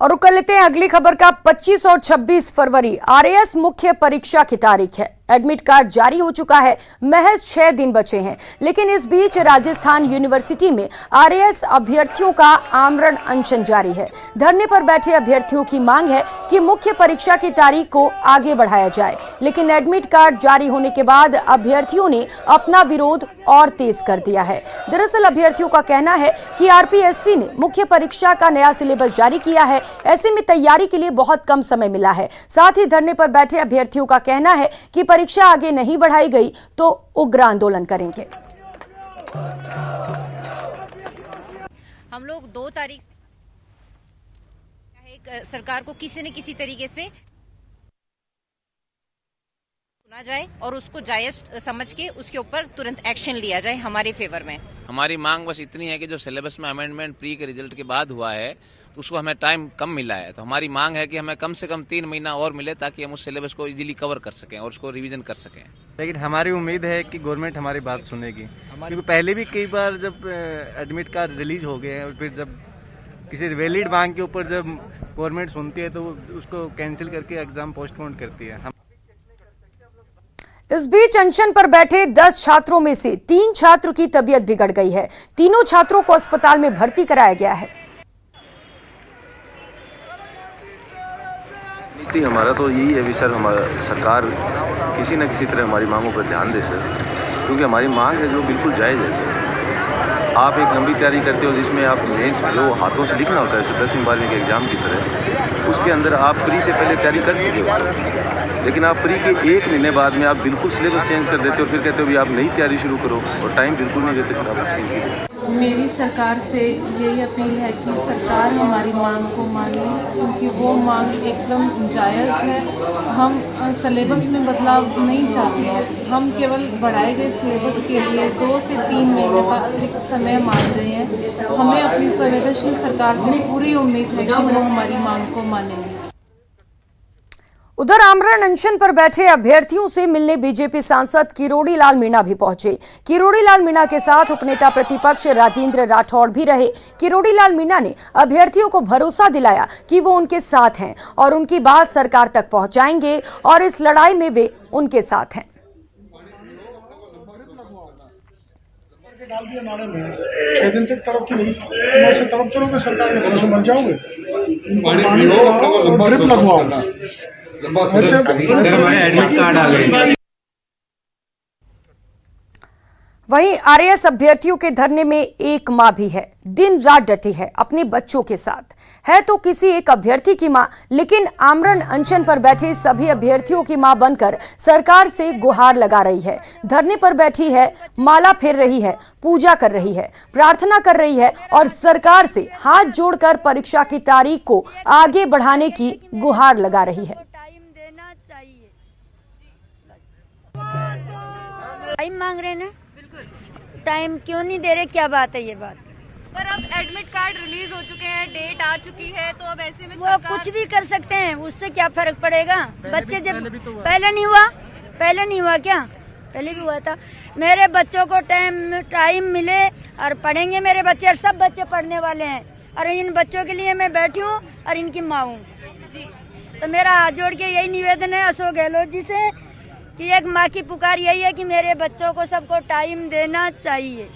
और रुक कर लेते हैं अगली खबर का। 25 और 26 फरवरी आरएएस मुख्य परीक्षा की तारीख है। एडमिट कार्ड जारी हो चुका है, महज 6 दिन बचे हैं। लेकिन इस बीच राजस्थान यूनिवर्सिटी में आरएएस अभ्यर्थियों का आमरण अनशन जारी है। धरने पर बैठे अभ्यर्थियों की मांग है कि मुख्य परीक्षा की तारीख को आगे बढ़ाया जाए। लेकिन एडमिट कार्ड जारी होने के बाद अभ्यर्थियों ने अपना विरोध और तेज कर दिया है। दरअसल अभ्यर्थियों का कहना है कि आरपीएससी ने मुख्य परीक्षा का नया सिलेबस जारी किया है, ऐसे में तैयारी के लिए बहुत कम समय मिला है। साथ ही धरने पर बैठे अभ्यर्थियों का कहना है कि परीक्षा आगे नहीं बढ़ाई गई तो उग्र आंदोलन करेंगे। हम लोग 2 तारीख सरकार को किसी न किसी तरीके से सुना जाए और उसको जायज समझ के उसके ऊपर तुरंत एक्शन लिया जाए हमारे फेवर में। हमारी मांग बस इतनी है कि जो सिलेबस में अमेंडमेंट प्री के रिजल्ट के बाद हुआ है तो उसको हमें टाइम कम मिला है, तो हमारी मांग है कि हमें कम से कम 3 महीना और मिले ताकि हम उस सिलेबस को इजीली कवर कर सकें और उसको रिवीजन कर सकें। लेकिन हमारी उम्मीद है कि गवर्नमेंट हमारी बात सुनेगी, क्योंकि पहले भी कई बार जब एडमिट कार्ड रिलीज हो गए और फिर जब किसी वैलिड मांग के ऊपर जब गवर्नमेंट सुनती है तो उसको कैंसिल करके एग्जाम पोस्टपोन करती है। इस बीच अनशन पर बैठे 10 छात्रों में से 3 छात्र की तबीयत बिगड़ गई है। तीनों छात्रों को अस्पताल में भर्ती कराया गया है। नीति हमारा तो यही है भी सर, हमारा सरकार किसी न किसी तरह हमारी मांगों पर ध्यान दे सर, क्योंकि हमारी मांग है जो बिल्कुल जायज़ है सर। आप एक लंबी तैयारी करते हो जिसमें आप मेंस जो हाथों से लिखना होता है सर 10वीं 12वीं के एग्ज़ाम की तरह, उसके अंदर आप प्री से पहले तैयारी कर चुके हो, लेकिन आप प्री के 1 महीने बाद में आप बिल्कुल सिलेबस चेंज कर देते हो, फिर कहते हो भी आप नई तैयारी शुरू करो और टाइम बिल्कुल नहीं देते सर आप उस चीज़ के लिए। मेरी सरकार से यही अपील है कि सरकार हमारी मांग को माने, क्योंकि वो मांग एकदम जायज़ है। हम सिलेबस में बदलाव नहीं चाहते हैं, हम केवल बढ़ाए गए सिलेबस के लिए 2 से 3 महीने का अतिरिक्त समय मांग रहे हैं। हमें अपनी संवेदनशील सरकार से पूरी उम्मीद है कि वो हमारी मांग को मानेंगे। उधर आमरण अनशन पर बैठे अभ्यर्थियों से मिलने बीजेपी सांसद किरोड़ी लाल मीणा भी पहुंचे। किरोड़ी लाल मीणा के साथ उपनेता प्रतिपक्ष राजेंद्र राठौड़ भी रहे। किरोड़ी लाल मीणा ने अभ्यर्थियों को भरोसा दिलाया कि वो उनके साथ हैं और उनकी बात सरकार तक पहुंचाएंगे और इस लड़ाई में वे उनके साथ हैं। डाल दिया नाले में 6 दिन तक तरफ की नहीं, मैं से तरफ चलोगे सरकार के भरोसे मर जाओगे। ड्रिप लगवाओ, एडमिट कार्ड आ गए। वहीं आरएएस अभ्यर्थियों के धरने में एक मां भी है, दिन रात डटी है अपने बच्चों के साथ। है तो किसी एक अभ्यर्थी की मां, लेकिन आमरण अनशन पर बैठे सभी अभ्यर्थियों की मां बनकर सरकार से गुहार लगा रही है। धरने पर बैठी है, माला फेर रही है, पूजा कर रही है, प्रार्थना कर रही है और सरकार से हाथ जोड़कर परीक्षा की तारीख को आगे बढ़ाने की गुहार लगा रही है। टाइम मांग रहे ना, टाइम क्यों नहीं दे रहे, क्या बात है ये बात? पर अब एडमिट कार्ड रिलीज हो चुके हैं, डेट आ चुकी है, तो अब ऐसे में वो कुछ भी कर सकते हैं, उससे क्या फर्क पड़ेगा? बच्चे जब पहले नहीं हुआ क्या? पहले भी हुआ था। मेरे बच्चों को टाइम मिले और पढ़ेंगे मेरे बच्चे, और सब बच्चे पढ़ने वाले हैं, और इन बच्चों के लिए मैं बैठी हूँ और इनकी माँ हूँ। तो मेरा हाथ जोड़ के यही निवेदन है अशोक गहलोत जी से कि एक माँ की पुकार यही है कि मेरे बच्चों को सबको टाइम देना चाहिए।